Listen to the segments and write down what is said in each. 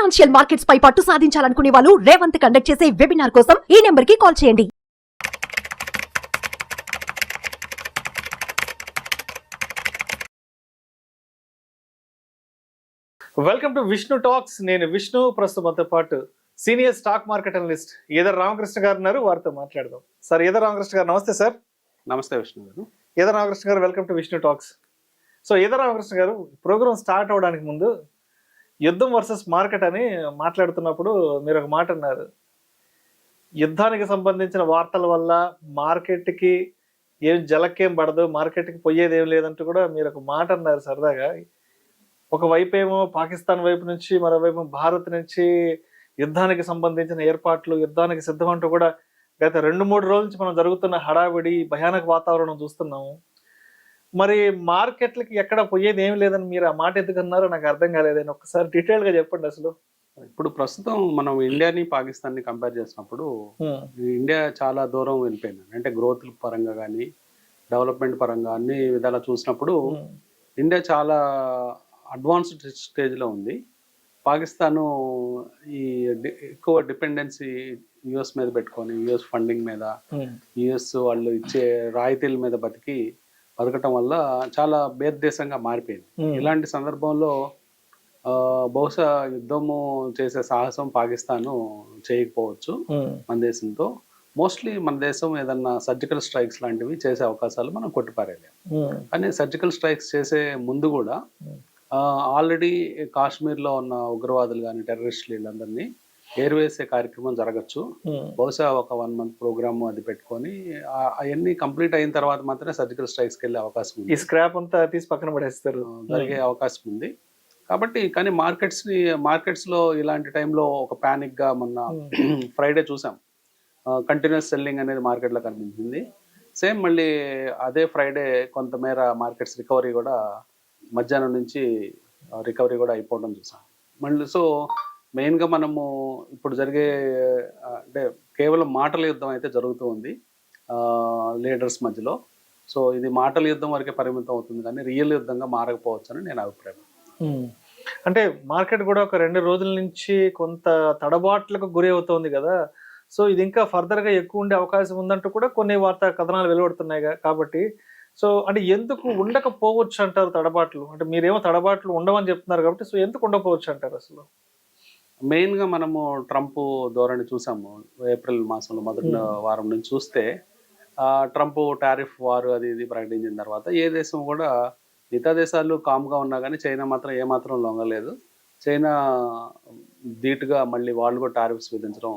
Financial markets పై పట్టు సాధించాలనుకునే వాళ్ళు Revanth conduct చేసే వెబినార్ కోసం ఈ నెంబర్ కి కాల్ చేయండి. Welcome to Vishnu talks. నేను విష్ణు. ప్రస్తుతంతో పాటు senior stock market analyst either Ramakrishna గారు ఉన్నారు. వారితో మాట్లాడదాం. సార్ ఈదర్ రామకృష్ణ గారు నమస్తే. సార్ నమస్తే విష్ణు గారు. ఈదర్ రామకృష్ణ గారు welcome to Vishnu talks. So either Ramakrishna గారు, ప్రోగ్రామ్ స్టార్ట్ అవడానికి ముందు యుద్ధం వర్సెస్ మార్కెట్ అని మాట్లాడుతున్నప్పుడు మీరు ఒక మాట అన్నారు. యుద్ధానికి సంబంధించిన వార్తల వల్ల మార్కెట్కి ఏం జలక్కేం పడదు, మార్కెట్కి పోయేది ఏం లేదంటూ కూడా మీరు ఒక మాట అన్నారు సరదాగా. ఒకవైపు ఏమో పాకిస్తాన్ వైపు నుంచి, మరోవైపు భారత్ నుంచి యుద్ధానికి సంబంధించిన ఏర్పాట్లు, యుద్ధానికి సిద్ధం అంటూ కూడా గత 2-3 రోజుల నుంచి మనం జరుగుతున్న హడావిడి, భయానక వాతావరణం చూస్తున్నాము. మరి మార్కెట్లకి ఎక్కడ పోయేది ఏం లేదని మీరు ఆ మాట ఎందుకన్నారో నాకు అర్థం కాలేదని ఒకసారి డీటెయిల్గా చెప్పండి. అసలు ఇప్పుడు ప్రస్తుతం మనం ఇండియాని పాకిస్తాన్ని కంపేర్ చేసినప్పుడు ఇండియా చాలా దూరం వెళ్ళిపోయింది. అంటే గ్రోత్ పరంగా కానీ, డెవలప్మెంట్ పరంగా అన్ని విధాలా చూసినప్పుడు ఇండియా చాలా అడ్వాన్స్డ్ స్టేజ్లో ఉంది. పాకిస్తాను ఈ ఎక్కువ డిపెండెన్సీ యుఎస్ మీద పెట్టుకొని, యుఎస్ ఫండింగ్ మీద, యుఎస్ వాళ్ళు ఇచ్చే రాయితీల మీద బతకటం వల్ల చాలా దేశంగా మారిపోయింది. ఇలాంటి సందర్భంలో బహుశా యుద్ధము చేసే సాహసం పాకిస్తాను చేయకపోవచ్చు మన దేశంతో. మోస్ట్లీ మన దేశం ఏదన్నా సర్జికల్ స్ట్రైక్స్ లాంటివి చేసే అవకాశాలు మనం కొట్టిపారేయాలి. కానీ సర్జికల్ స్ట్రైక్స్ చేసే ముందు కూడా ఆల్రెడీ కాశ్మీర్లో ఉన్న ఉగ్రవాదులు కానీ, టెర్రరిస్టులు వీళ్ళందరినీ ఏర్వేసే కార్యక్రమం జరగచ్చు. బహుశా ఒక 1 month ప్రోగ్రామ్ అది పెట్టుకొని అవన్నీ కంప్లీట్ అయిన తర్వాత మాత్రమే సర్జికల్ స్ట్రైక్స్కి వెళ్ళే అవకాశం ఉంది. ఈ స్క్రాప్ అంతా తీసి పక్కన పడేస్తారు, జరిగే అవకాశం ఉంది. కాబట్టి కానీ మార్కెట్స్లో ఇలాంటి టైంలో ఒక ప్యానిక్గా మొన్న ఫ్రైడే చూసాం. కంటిన్యూస్ సెల్లింగ్ అనేది మార్కెట్లో కనిపించింది. సేమ్ మళ్ళీ అదే ఫ్రైడే కొంతమేర మార్కెట్స్ రికవరీ కూడా మధ్యాహ్నం నుంచి రికవరీ కూడా అయిపోవడం చూసాం మళ్ళీ. సో మెయిన్గా మనము ఇప్పుడు జరిగే అంటే కేవలం మాటల యుద్ధం అయితే జరుగుతూ ఉంది లీడర్స్ మధ్యలో. సో ఇది మాటల యుద్ధం వరకే పరిమితం అవుతుంది కానీ రియల్ యుద్ధంగా మారకపోవచ్చు అని నేను అభిప్రాయం. అంటే మార్కెట్ కూడా ఒక 2 రోజుల నుంచి కొంత తడబాట్లకు గురి అవుతోంది కదా. సో ఇది ఇంకా ఫర్దర్గా ఎక్కువ ఉండే అవకాశం ఉందంటూ కూడా కొన్ని వార్తా కథనాలు వెలువడుతున్నాయి కాబట్టి, సో అంటే ఎందుకు ఉండకపోవచ్చు అంటారు తడబాట్లు? అంటే మీరేమో తడబాట్లు ఉండవని చెప్తున్నారు కాబట్టి, సో ఎందుకు ఉండకపోవచ్చు అంటారు అసలు? మెయిన్గా మనము ట్రంప్ ధోరణి చూసాము. ఏప్రిల్ మాసంలో మొదటి వారం నుంచి చూస్తే ట్రంప్ టారిఫ్ వారు అది ఇది ప్రకటించిన తర్వాత ఏ దేశం కూడా, మిగతా దేశాలు కామ్గా ఉన్నా కానీ చైనా మాత్రం ఏమాత్రం లొంగలేదు. చైనా ధీటుగా మళ్ళీ వాళ్ళు కూడా టారిఫ్స్ విధించడం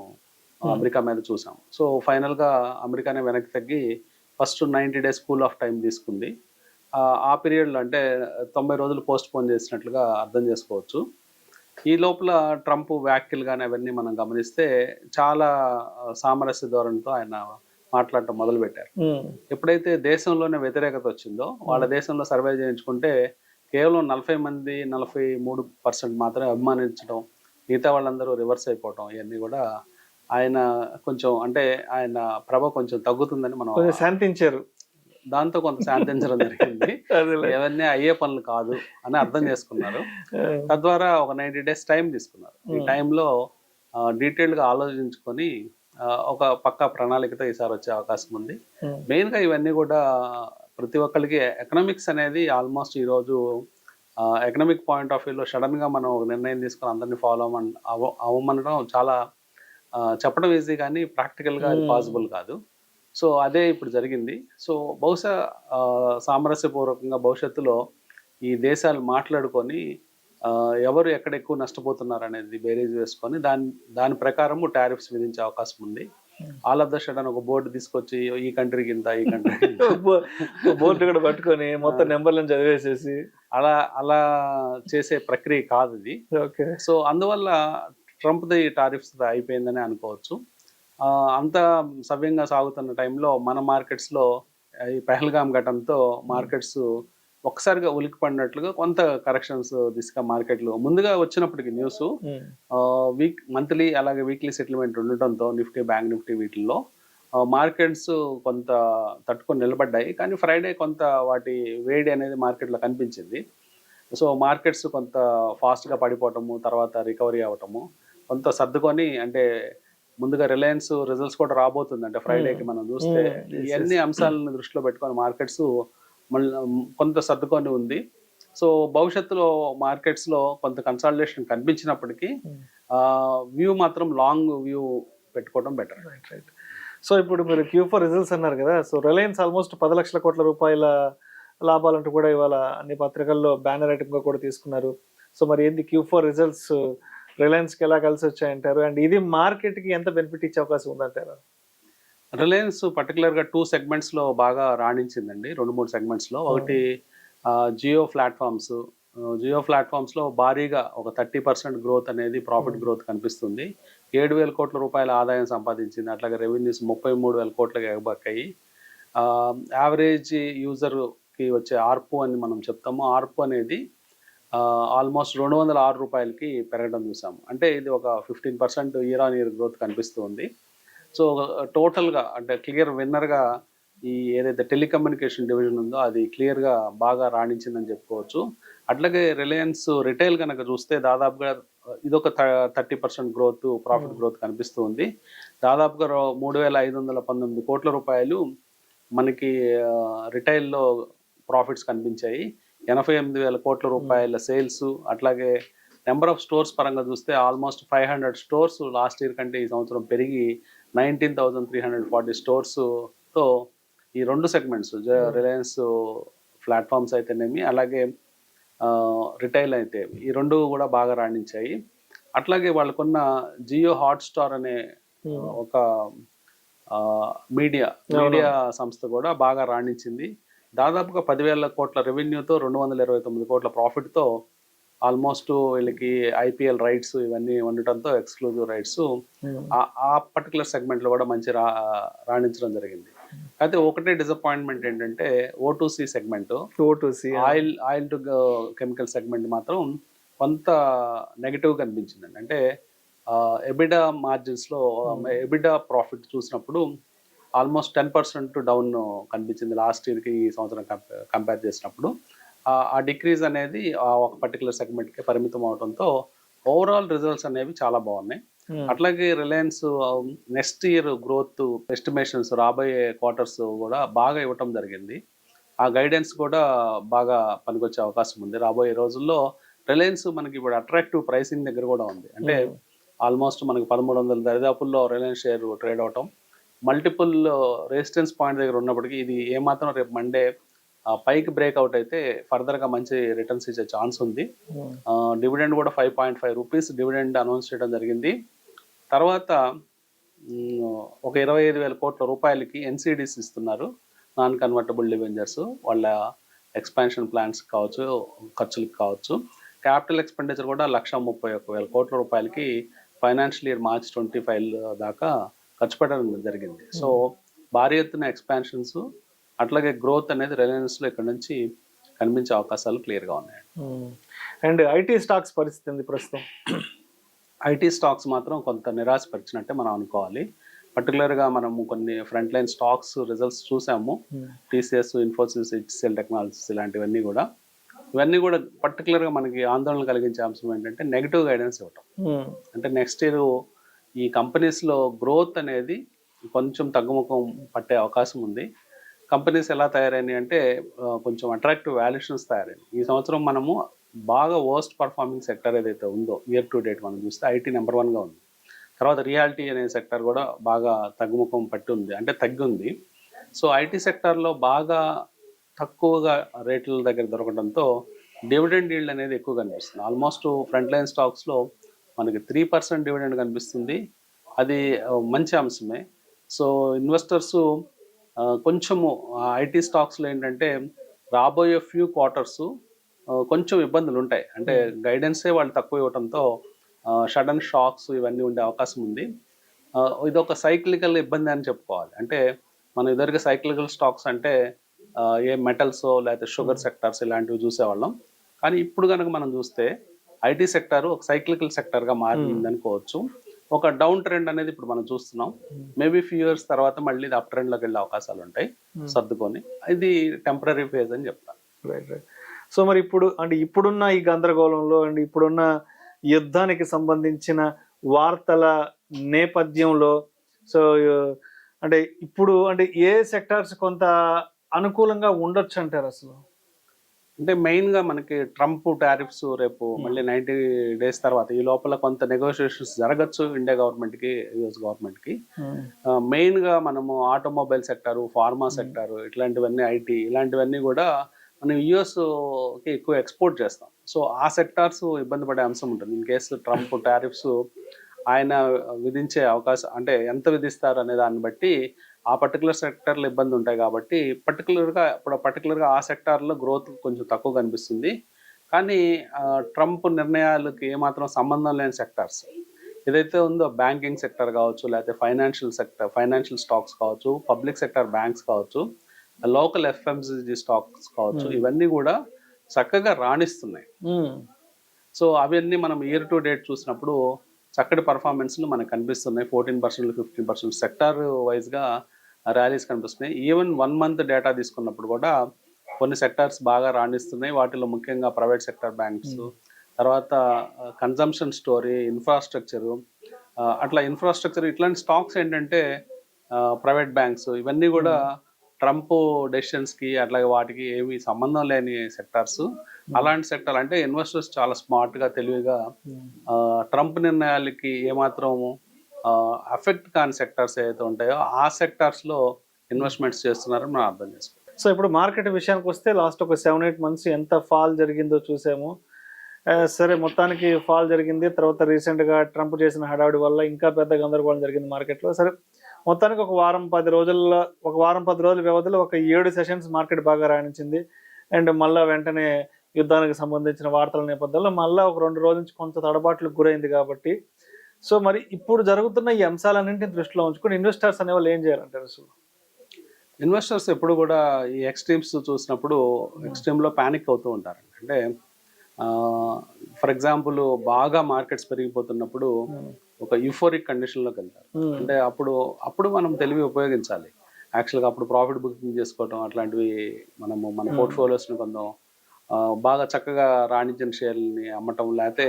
అమెరికా మీద చూసాం. సో ఫైనల్గా అమెరికానే వెనక్కి తగ్గి first 90 days cool of time తీసుకుంది. ఆ పీరియడ్లో అంటే 90 రోజులు పోస్ట్ పోన్ చేసినట్లుగా అర్థం చేసుకోవచ్చు. ఈ లోపల ట్రంప్ వ్యాఖ్యలు కానీ అవన్నీ మనం గమనిస్తే చాలా సామరస్య ధోరణితో ఆయన మాట్లాడటం మొదలుపెట్టారు. ఎప్పుడైతే దేశంలోనే వ్యతిరేకత వచ్చిందో, వాళ్ళ దేశంలో సర్వే చేయించుకుంటే కేవలం 43% మాత్రమే అభిమానించడం, మిగతా వాళ్ళందరూ రివర్స్ అయిపోవటం, ఇవన్నీ కూడా ఆయన కొంచెం అంటే ఆయన ప్రభ కొంచెం తగ్గుతుందని మనం శాంతించారు. దాంతో కొంత శాంతించడం జరిగింది. ఇవన్నీ అయ్యే పనులు కాదు అని అర్థం చేసుకున్నారు. తద్వారా ఒక 90 days టైం తీసుకున్నారు. ఈ టైంలో డీటెయిల్డ్గా ఆలోచించుకొని ఒక పక్కా ప్రణాళికతో ఈసారి వచ్చే అవకాశం ఉంది. మెయిన్గా ఇవన్నీ కూడా ప్రతి ఒక్కరికి ఎకనామిక్స్ అనేది ఆల్మోస్ట్ ఈరోజు ఎకనామిక్ పాయింట్ ఆఫ్ వ్యూలో సడన్గా మనం ఒక నిర్ణయం తీసుకొని అందరినీ ఫాలో అవ్వమనడం చాలా చెప్పడం ఈజీ కానీ ప్రాక్టికల్గా అది పాసిబుల్ కాదు. సో అదే ఇప్పుడు జరిగింది. సో బహుశా సామరస్యపూర్వకంగా భవిష్యత్తులో ఈ దేశాలు మాట్లాడుకొని ఎవరు ఎక్కడ ఎక్కువ నష్టపోతున్నారు అనేది బేరీజ్ వేసుకొని దాని ప్రకారము టారిఫ్స్ విధించే అవకాశం ఉంది. ఆల్ ఆఫ్ ద సడన్ ఒక బోర్డు తీసుకొచ్చి ఈ కంట్రీకి ఇంత, ఈ కంట్రీకి బోర్డు కూడా పట్టుకొని మొత్తం నెంబర్లను చదివేసేసి అలా చేసే ప్రక్రియ కాదు ఇది. సో అందువల్ల ట్రంప్ది టారిఫ్స్ అయిపోయిందని అనుకోవచ్చు. అంత సవ్యంగా సాగుతున్న టైంలో మన మార్కెట్స్లో ఈ పెహల్గాం ఘటనతో మార్కెట్స్ ఒక్కసారిగా ఉలికి పడినట్లుగా కొంత కరెక్షన్స్ దిశగా మార్కెట్లు ముందుగా వచ్చినప్పటికీ న్యూస్ మంత్లీ అలాగే వీక్లీ సెటిల్మెంట్ ఉండటంతో నిఫ్టీ, బ్యాంక్ నిఫ్టీ వీటిల్లో మార్కెట్స్ కొంత తట్టుకొని నిలబడ్డాయి. కానీ ఫ్రైడే కొంత వాటి వేడి అనేది మార్కెట్లో కనిపించింది. సో మార్కెట్స్ కొంత ఫాస్ట్గా పడిపోవటము, తర్వాత రికవరీ అవ్వటము, కొంత సర్దుకొని అంటే ముందుగా రిలయన్స్ రిజల్ట్స్ కూడా రాబోతుంది. అంటే ఫ్రైడేకి మనం చూస్తే ఇవన్నీ అంశాలను దృష్టిలో పెట్టుకొని మార్కెట్స్ మళ్ళీ కొంత సర్దుకొని ఉంది. సో భవిష్యత్తులో మార్కెట్స్లో కొంత కన్సాలిడేషన్ కనిపించినప్పటికీ వ్యూ మాత్రం లాంగ్ వ్యూ పెట్టుకోవడం బెటర్. రైట్. సో ఇప్పుడు మీరు Q4 రిజల్ట్స్ అన్నారు కదా, సో రిలయన్స్ ఆల్మోస్ట్ 10 లక్షల కోట్ల రూపాయల లాభాలంటూ కూడా ఇవాళ అన్ని పత్రికల్లో బ్యానర్ ఐటమ్గా కూడా తీసుకున్నారు. సో మరి ఏంది Q4 రిజల్ట్స్ రిలయన్స్కి ఎలా కలిసి వచ్చాయంటారు, అండ్ ఇది మార్కెట్కి ఎంత బెనిఫిట్ ఇచ్చే అవకాశం ఉందంటారు? రిలయన్స్ పర్టికులర్గా 2 సెగ్మెంట్స్లో బాగా రాణించిందండి, 2-3 సెగ్మెంట్స్లో. ఒకటి జియో ప్లాట్ఫామ్స్. జియో ప్లాట్ఫామ్స్లో భారీగా ఒక 30% గ్రోత్ అనేది, ప్రాఫిట్ గ్రోత్ కనిపిస్తుంది. 7,000 కోట్ల రూపాయల ఆదాయం సంపాదించింది. అట్లాగే రెవెన్యూస్ 33,000 కోట్లకి ఎగబాకాయి. యావరేజ్ యూజర్కి వచ్చే ఆర్పు అని మనం చెప్తాము. ఆర్పు అనేది ఆల్మోస్ట్ 206 రూపాయలకి పెరగడం చూసాము. అంటే ఇది ఒక 15% ఇయర్ ఆన్ ఇయర్ గ్రోత్ కనిపిస్తుంది. సో టోటల్గా అంటే క్లియర్ విన్నర్గా ఈ ఏదైతే టెలికమ్యూనికేషన్ డివిజన్ ఉందో అది క్లియర్గా బాగా రాణించిందని చెప్పుకోవచ్చు. అట్లాగే రిలయన్స్ రిటైల్ కనుక చూస్తే దాదాపుగా ఇదొక 30% గ్రోత్, ప్రాఫిట్ గ్రోత్ కనిపిస్తుంది. దాదాపుగా 3,519 కోట్ల రూపాయలు మనకి రిటైల్లో ప్రాఫిట్స్ కనిపించాయి. 88,000 కోట్ల రూపాయల సేల్స్. అట్లాగే నెంబర్ ఆఫ్ స్టోర్స్ పరంగా చూస్తే ఆల్మోస్ట్ 500 స్టోర్స్ లాస్ట్ ఇయర్ కంటే ఈ సంవత్సరం పెరిగి 19,340 స్టోర్స్తో ఈ 2 సెగ్మెంట్స్ రిలయన్స్ ప్లాట్ఫామ్స్ అయితేనేమి, అలాగే రిటైల్ అయితే ఈ 2 కూడా బాగా రాణించాయి. అట్లాగే వాళ్ళకున్న జియో హాట్స్టార్ అనే ఒక మీడియా సంస్థ కూడా బాగా రాణించింది. దాదాపుగా 10,000 కోట్ల రెవెన్యూతో 229 కోట్ల ప్రాఫిట్తో ఆల్మోస్ట్ వీళ్ళకి ఐపీఎల్ రైట్స్ ఇవన్నీ ఉండటంతో, ఎక్స్క్లూజివ్ రైట్స్ ఆ పర్టికులర్ సెగ్మెంట్లో కూడా మంచి రాణించడం జరిగింది. అయితే ఒకటే డిసప్పాయింట్మెంట్ ఏంటంటే O2C segment, oil to chemical segment మాత్రం కొంత నెగిటివ్ కనిపించిందండి. అంటే ఎబిడా మార్జిన్స్లో ఎబిడా ప్రాఫిట్ చూసినప్పుడు ఆల్మోస్ట్ 10% డౌన్ కనిపించింది లాస్ట్ ఇయర్కి ఈ సంవత్సరం కంపేర్ చేసినప్పుడు. ఆ డిక్రీజ్ అనేది ఆ ఒక పర్టికులర్ సెగ్మెంట్కి పరిమితం అవడంతో ఓవరాల్ రిజల్ట్స్ అనేవి చాలా బాగున్నాయి. అట్లాగే Reliance next year growth estimations రాబోయే క్వార్టర్స్ కూడా బాగా ఇవ్వటం జరిగింది. ఆ గైడెన్స్ కూడా బాగా పనికొచ్చే అవకాశం ఉంది. రాబోయే రోజుల్లో రిలయన్స్ మనకి ఇప్పుడు అట్రాక్టివ్ ప్రైసింగ్ దగ్గర కూడా ఉంది. అంటే ఆల్మోస్ట్ మనకి 1,300 దరిదాపుల్లో రిలయన్స్ షేర్ ట్రేడ్ అవటం, మల్టిపుల్ రెసిస్టెన్స్ పాయింట్ దగ్గర ఉన్నప్పటికీ ఇది ఏమాత్రం రేపు మండే పైకి బ్రేక్అవుట్ అయితే ఫర్దర్గా మంచి రిటర్న్స్ ఇచ్చే ఛాన్స్ ఉంది. డివిడెండ్ కూడా 5.5 రూపీస్ డివిడెండ్ అనౌన్స్ చేయడం జరిగింది. తర్వాత ఒక 25,000 కోట్ల రూపాయలకి NCDs ఇస్తున్నారు, నాన్ కన్వర్టబుల్ డిబెంచర్స్. వాళ్ళ ఎక్స్పాన్షన్ ప్లాన్స్ కావచ్చు, ఖర్చులకు కావచ్చు. క్యాపిటల్ ఎక్స్పెండిచర్ కూడా 131,000 కోట్ల రూపాయలకి ఫైనాన్షియల్ ఇయర్ మార్చ్ 25 దాకా ఖర్చు పెట్టడం జరిగింది. సో భారీ ఎత్తున ఎక్స్పాన్షన్స్ అట్లాగే గ్రోత్ అనేది రిలయన్స్లో ఇక్కడ నుంచి కనిపించే అవకాశాలు క్లియర్గా ఉన్నాయి. అండ్ ఐటీ స్టాక్స్ పరిస్థితి ఉంది ప్రస్తుతం? ఐటీ స్టాక్స్ మాత్రం కొంత నిరాశపరిచినట్టే మనం అనుకోవాలి. పర్టికులర్గా మనము కొన్ని ఫ్రంట్ లైన్ స్టాక్స్ రిజల్ట్స్ చూసాము. TCS, ఇన్ఫోసిస్, HCL టెక్నాలజీస్ ఇలాంటివన్నీ కూడా. ఇవన్నీ కూడా పర్టికులర్గా మనకి ఆందోళన కలిగించే అంశం ఏంటంటే నెగిటివ్ గైడెన్స్ ఇవ్వటం. అంటే నెక్స్ట్ ఇయర్ ఈ కంపెనీస్లో గ్రోత్ అనేది కొంచెం తగ్గుముఖం పట్టే అవకాశం ఉంది. కంపెనీస్ ఎలా తయారైనాయి అంటే కొంచెం అట్రాక్టివ్ వాల్యుయేషన్స్ తయారైనాయి. ఈ సంవత్సరం మనము బాగా వర్స్ట్ పర్ఫార్మింగ్ సెక్టర్ ఏదైతే ఉందో ఇయర్ టు డేట్ మనం చూస్తే ఐటీ నెంబర్ 1గా ఉంది. తర్వాత రియాలిటీ అనే సెక్టర్ కూడా బాగా తగ్గుముఖం పట్టి ఉంది, అంటే తగ్గింది. సో ఐటీ సెక్టార్లో బాగా తక్కువగా రేట్ల దగ్గర దొరకడంతో డివిడెండ్ ఈల్డ్ అనేది ఎక్కువ కనిపిస్తుంది. ఆల్మోస్ట్ ఫ్రంట్ లైన్ స్టాక్స్లో మనకి 3% డివిడెండ్ కనిపిస్తుంది. అది మంచి అంశమే. సో ఇన్వెస్టర్స్ కొంచెము ఐటీ స్టాక్స్లో ఏంటంటే రాబోయే ఫ్యూ క్వార్టర్స్ కొంచెం ఇబ్బందులు ఉంటాయి. అంటే గైడెన్సే వాళ్ళు తక్కువ ఇవ్వడంతో సడన్ షాక్స్ ఇవన్నీ ఉండే అవకాశం ఉంది. ఇదొక సైక్లికల్ ఇబ్బంది అని చెప్పుకోవాలి. అంటే మనం ఇద్దరికి సైక్లికల్ స్టాక్స్ అంటే ఏ మెటల్స్ లేకపోతే షుగర్ సెక్టార్స్ ఇలాంటివి చూసేవాళ్ళం. కానీ ఇప్పుడు కనుక మనం చూస్తే ఐటీ సెక్టార్ ఒక సైక్లికల్ సెక్టార్గా మారింది అనుకోవచ్చు. ఒక డౌన్ ట్రెండ్ అనేది ఇప్పుడు మనం చూస్తున్నాం. మేబీ ఫ్యూ ఇయర్స్ తర్వాత మళ్ళీ ఇది అప్ ట్రెండ్లోకి వెళ్ళే అవకాశాలు ఉంటాయి సర్దుకొని. ఇది టెంపరీ ఫేజ్ అని చెప్తాను. రైట్. సో మరి ఇప్పుడు అంటే ఇప్పుడున్న ఈ గందరగోళంలో అండ్ ఇప్పుడున్న యుద్ధానికి సంబంధించిన వార్తల నేపథ్యంలో సో అంటే ఇప్పుడు అంటే ఏ సెక్టార్స్ కొంత అనుకూలంగా ఉండొచ్చు అంటారు అసలు? అంటే మెయిన్ గా మనకి ట్రంప్ టారిఫ్స్ రేపు మళ్ళీ 90 days తర్వాత ఈ లోపల కొంత నెగోషియేషన్స్ జరగచ్చు ఇండియా గవర్నమెంట్ కి, యుఎస్ గవర్నమెంట్ కి. మెయిన్ గా మనము ఆటోమొబైల్ సెక్టారు, ఫార్మా సెక్టారు, ఇట్లాంటివన్నీ ఐటీ ఇలాంటివన్నీ కూడా మనం యుఎస్ కి ఎక్కువ ఎక్స్పోర్ట్ చేస్తాం. సో ఆ సెక్టార్స్ ఇబ్బంది పడే అంశం ఉంటుంది ఇన్ కేసు ట్రంప్ టారిఫ్స్ ఆయన విధించే అవకాశం, అంటే ఎంత విధిస్తారు అనే దాన్ని బట్టి ఆ పర్టికులర్ సెక్టర్లో ఇబ్బంది ఉంటాయి కాబట్టి పర్టికులర్గా ఆ సెక్టార్లో గ్రోత్ కొంచెం తక్కువ కనిపిస్తుంది. కానీ ట్రంప్ నిర్ణయాలకి ఏమాత్రం సంబంధం లేని సెక్టార్స్ ఏదైతే ఉందో బ్యాంకింగ్ సెక్టర్ కావచ్చు, లేకపోతే ఫైనాన్షియల్ స్టాక్స్ కావచ్చు, పబ్లిక్ సెక్టర్ బ్యాంక్స్ కావచ్చు, లోకల్ ఎఫ్ఎంసీజీ స్టాక్స్ కావచ్చు, ఇవన్నీ కూడా చక్కగా రాణిస్తున్నాయి. సో అవన్నీ మనం ఇయర్ టు డేట్ చూసినప్పుడు చక్కటి పర్ఫార్మెన్స్లు మనకు కనిపిస్తున్నాయి. 14%, 15% సెక్టార్ వైజ్గా ర్యాలీస్ కనిపిస్తున్నాయి. ఈవెన్ 1 month డేటా తీసుకున్నప్పుడు కూడా కొన్ని సెక్టార్స్ బాగా రాణిస్తున్నాయి. వాటిలో ముఖ్యంగా ప్రైవేట్ సెక్టర్ బ్యాంక్స్, తర్వాత కన్జంప్షన్ స్టోరీ, ఇన్ఫ్రాస్ట్రక్చరు, అట్లా ఇన్ఫ్రాస్ట్రక్చర్ ఇట్లాంటి స్టాక్స్ ఏంటంటే ప్రైవేట్ బ్యాంక్స్ ఇవన్నీ కూడా ట్రంప్ డెసిషన్స్కి అట్లాగే వాటికి ఏమీ సంబంధం లేని సెక్టార్స్. అలాంటి సెక్టర్ అంటే ఇన్వెస్టర్స్ చాలా స్మార్ట్గా తెలివిగా ట్రంప్ నిర్ణయాలకి ఏమాత్రం అఫెక్ట్ కాని సెక్టార్స్ ఏవైతే ఉంటాయో ఆ సెక్టార్స్లో ఇన్వెస్ట్మెంట్స్ చేస్తున్నారని మనం అర్థం చేసుకోవాలి. సో ఇప్పుడు మార్కెట్ విషయానికి వస్తే లాస్ట్ ఒక 7-8 months ఎంత ఫాల్ జరిగిందో చూసాము. సరే మొత్తానికి ఫాల్ జరిగింది. తర్వాత రీసెంట్గా ట్రంప్ చేసిన హడావుడి వల్ల ఇంకా పెద్ద గందరగోళం జరిగింది మార్కెట్లో. సరే మొత్తానికి ఒక వారం 10 రోజుల వ్యవధిలో ఒక 7 sessions మార్కెట్ బాగా రాణించింది. అండ్ మళ్ళీ వెంటనే యుద్ధానికి సంబంధించిన వార్తల నేపథ్యంలో మళ్ళీ ఒక 2 రోజుల నుంచి కొంత తడబాట్లకు గురైంది కాబట్టి సో మరి ఇప్పుడు జరుగుతున్న ఈ అంశాలన్నింటినీ దృష్టిలో ఉంచుకొని ఇన్వెస్టర్స్ అనేవాళ్ళు ఏం చేయాలంటారు అసలు? ఇన్వెస్టర్స్ ఎప్పుడు కూడా ఈ ఎక్స్ట్రీమ్స్ చూసినప్పుడు ఎక్స్ట్రీమ్లో ప్యానిక్ అవుతూ ఉంటారు. అంటే ఫర్ ఎగ్జాంపుల్ బాగా మార్కెట్స్ పెరిగిపోతున్నప్పుడు ఒక యూఫోరిక్ కండిషన్లోకి వెళ్తారు. అంటే అప్పుడు మనం తెలివి ఉపయోగించాలి. యాక్చువల్గా అప్పుడు ప్రాఫిట్ బుకింగ్ చేసుకోవటం అట్లాంటివి మన పోర్ట్ఫోలియోస్ని కొంచెం బాగా చక్కగా రాణించిన షేర్లని అమ్మటం, లేకపోతే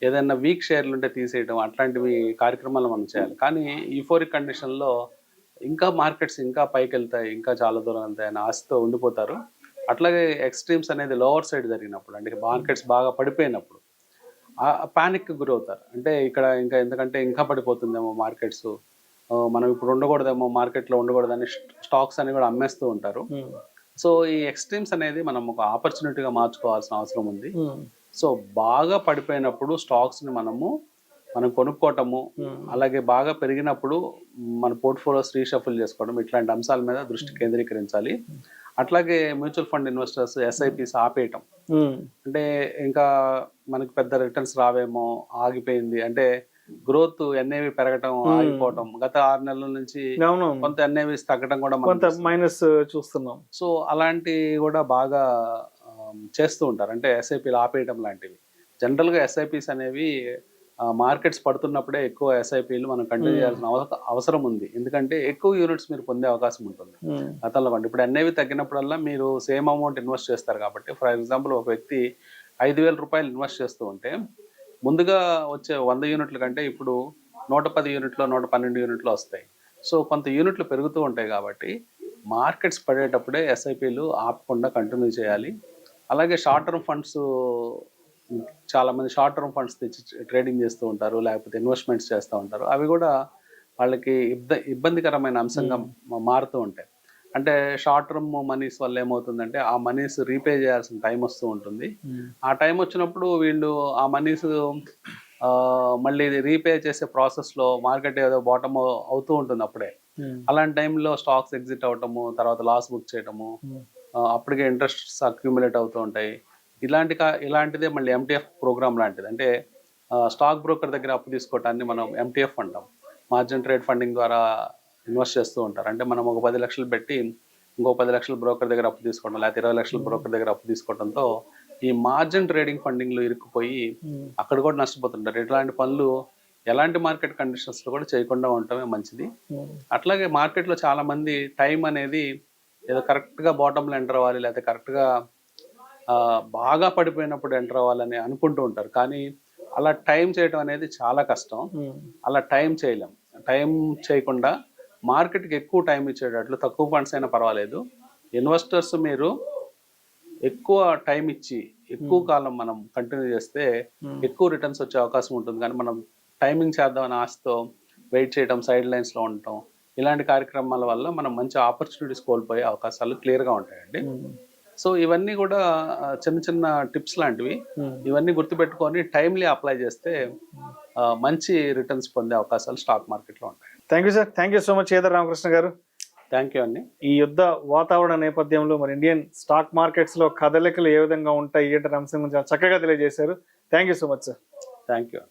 ఏదైనా వీక్ షేర్లు ఉంటే తీసేయడం, అట్లాంటివి కార్యక్రమాలు మనం చేయాలి. కానీ యూఫోరిక్ కండిషన్లో ఇంకా మార్కెట్స్ ఇంకా పైకి వెళ్తాయి, ఇంకా చాలా దూరం వెళ్తాయి అని ఆశతో ఉండిపోతారు. అట్లాగే ఎక్స్ట్రీమ్స్ అనేది లోవర్ సైడ్ జరిగినప్పుడు, అంటే మార్కెట్స్ బాగా పడిపోయినప్పుడు పానిక్ గురవుతారు. అంటే ఇక్కడ ఎందుకంటే ఇంకా పడిపోతుందేమో మార్కెట్స్, మనం ఇప్పుడు ఉండకూడదేమో మార్కెట్లో ఉండకూడదని స్టాక్స్ అని కూడా అమ్మేస్తూ ఉంటారు. సో ఈ ఎక్స్ట్రీమ్స్ అనేది మనం ఒక ఆపర్చునిటీగా మార్చుకోవాల్సిన అవసరం ఉంది. సో బాగా పడిపోయినప్పుడు స్టాక్స్ని మనం కొనుక్కోవటము, అలాగే బాగా పెరిగినప్పుడు మన పోర్ట్ఫోలియోస్ రీషఫుల్ చేసుకోవడం, ఇట్లాంటి అంశాల మీద దృష్టి కేంద్రీకరించాలి. అట్లాగే మ్యూచువల్ ఫండ్ ఇన్వెస్టర్స్ ఎస్ఐపిస్ ఆపేయటం, అంటే ఇంకా మనకి పెద్ద రిటర్న్స్ రావేమో, ఆగిపోయింది అంటే గ్రోత్ ఎన్ఏవి పెరగటం ఆగిపోవటం, గత 6 నెలల నుంచి కొంత ఎన్ఏవిస్ తగ్గడం కూడా మైనస్ చూస్తున్నాం. సో అలాంటి కూడా బాగా చేస్తూ ఉంటారు, అంటే ఎస్ఐపిలు ఆపేయటం లాంటివి. జనరల్గా ఎస్ఐపిస్ అనేవి మార్కెట్స్ పడుతున్నప్పుడే ఎక్కువ ఎస్ఐపిలు మనం కంటిన్యూ చేయాల్సిన అవసరం ఉంది. ఎందుకంటే ఎక్కువ యూనిట్స్ మీరు పొందే అవకాశం ఉంటుంది గతంలో కంటే. ఇప్పుడు ఎన్ఏవి తగ్గినప్పుడల్లా మీరు సేమ్ అమౌంట్ ఇన్వెస్ట్ చేస్తారు కాబట్టి, ఫర్ ఎగ్జాంపుల్ ఒక వ్యక్తి 5,000 రూపాయలు ఇన్వెస్ట్ చేస్తూ ఉంటే ముందుగా వచ్చే 100 యూనిట్ల కంటే ఇప్పుడు 110 యూనిట్లో 112 యూనిట్లో వస్తాయి. సో కొంత యూనిట్లు పెరుగుతూ ఉంటాయి కాబట్టి మార్కెట్స్ పడేటప్పుడే ఎస్ఐపిలు ఆపకుండా కంటిన్యూ చేయాలి. అలాగే షార్ట్ టర్మ్ ఫండ్స్, చాలామంది షార్ట్ టర్మ్ ఫండ్స్ తెచ్చి ట్రేడింగ్ చేస్తూ ఉంటారు, లేకపోతే ఇన్వెస్ట్మెంట్స్ చేస్తూ ఉంటారు. అవి కూడా వాళ్ళకి ఇబ్బందికరమైన అంశంగా మారుతూ ఉంటాయి. అంటే షార్ట్ టర్మ్ మనీస్ వల్ల ఏమవుతుందంటే ఆ మనీస్ రీపే చేయాల్సిన టైం వస్తూ ఉంటుంది. ఆ టైం వచ్చినప్పుడు వీళ్ళు ఆ మనీస్ మళ్ళీ రీపే చేసే ప్రాసెస్లో మార్కెట్ ఏదో బాటమ్ అవుతూ ఉంటుంది అప్పుడే. అలాంటి టైంలో స్టాక్స్ ఎగ్జిట్ అవటము, తర్వాత లాస్ బుక్ చేయటము, అప్పటికే ఇంట్రెస్ట్స్ అక్యూములేట్ అవుతూ ఉంటాయి. ఇలాంటిదే మళ్ళీ ఎంటీఎఫ్ ప్రోగ్రామ్ లాంటిది. అంటే స్టాక్ బ్రోకర్ దగ్గర అప్పు తీసుకోవటాన్ని మనం ఎంటీఎఫ్ అంటాం. మార్జిన్ ట్రేడ్ ఫండింగ్ ద్వారా ఇన్వెస్ట్ చేస్తూ ఉంటారు. అంటే మనం ఒక 10 లక్షలు పెట్టి ఇంకో 10 లక్షలు బ్రోకర్ దగ్గర అప్పు తీసుకోవడం, లేకపోతే 20 లక్షలు బ్రోకర్ దగ్గర అప్పు తీసుకోవడంతో ఈ మార్జిన్ ట్రేడింగ్ ఫండింగ్లో ఇరుక్కుపోయి అక్కడ కూడా నష్టపోతుంటారు. ఇట్లాంటి పనులు ఎలాంటి మార్కెట్ కండిషన్స్లో కూడా చేయకుండా ఉండటమే మంచిది. అట్లాగే మార్కెట్లో చాలా మంది టైం అనేది ఏదో కరెక్ట్గా బాటంలో ఎంటర్ అవ్వాలి, లేకపోతే కరెక్ట్గా బాగా పడిపోయినప్పుడు ఎంటర్ అవ్వాలని అనుకుంటూ ఉంటారు, కానీ అలా టైం చేయడం అనేది చాలా కష్టం. అలా టైం చేయలేం. టైం చేయకుండా మార్కెట్కి ఎక్కువ టైం ఇచ్చేటట్లు, తక్కువ ఫండ్స్ అయినా పర్వాలేదు, ఇన్వెస్టర్స్ మీరు ఎక్కువ టైం ఇచ్చి ఎక్కువ కాలం మనం కంటిన్యూ చేస్తే ఎక్కువ రిటర్న్స్ వచ్చే అవకాశం ఉంటుంది. కానీ మనం టైమింగ్ చేద్దామని ఆశతో వెయిట్ చేయడం, సైడ్ లైన్స్లో ఉండటం, ఇలాంటి కార్యక్రమాల వల్ల మనం మంచి ఆపర్చునిటీస్ కోల్పోయే అవకాశాలు క్లియర్గా ఉంటాయండి. సో ఇవన్నీ కూడా చిన్న చిన్న టిప్స్ లాంటివి. ఇవన్నీ గుర్తుపెట్టుకొని టైమ్లీ అప్లై చేస్తే మంచి రిటర్న్స్ పొందే అవకాశాలు స్టాక్ మార్కెట్లో ఉంటాయి. Thank you sir. Thank you so much ఏదర్ రామకృష్ణ గారు. థ్యాంక్ యూ అండి. ఈ యుద్ధ వాతావరణ నేపథ్యంలో మరి ఇండియన్ స్టాక్ మార్కెట్స్ లో కదలికలు ఏ విధంగా ఉంటాయి ఏంటనే అంశం గురించి చక్కగా తెలియజేశారు. Thank you so much sir. Thank you.